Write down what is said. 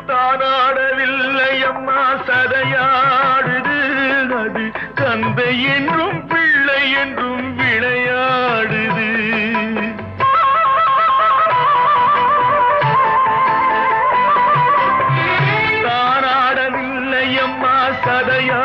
தானாடவில்லை அம்மா சதையாடுது அது தந்தை என்றும் பிள்ளை என்றும் விளையாடுது தானாடவில்லை அம்மா சதையா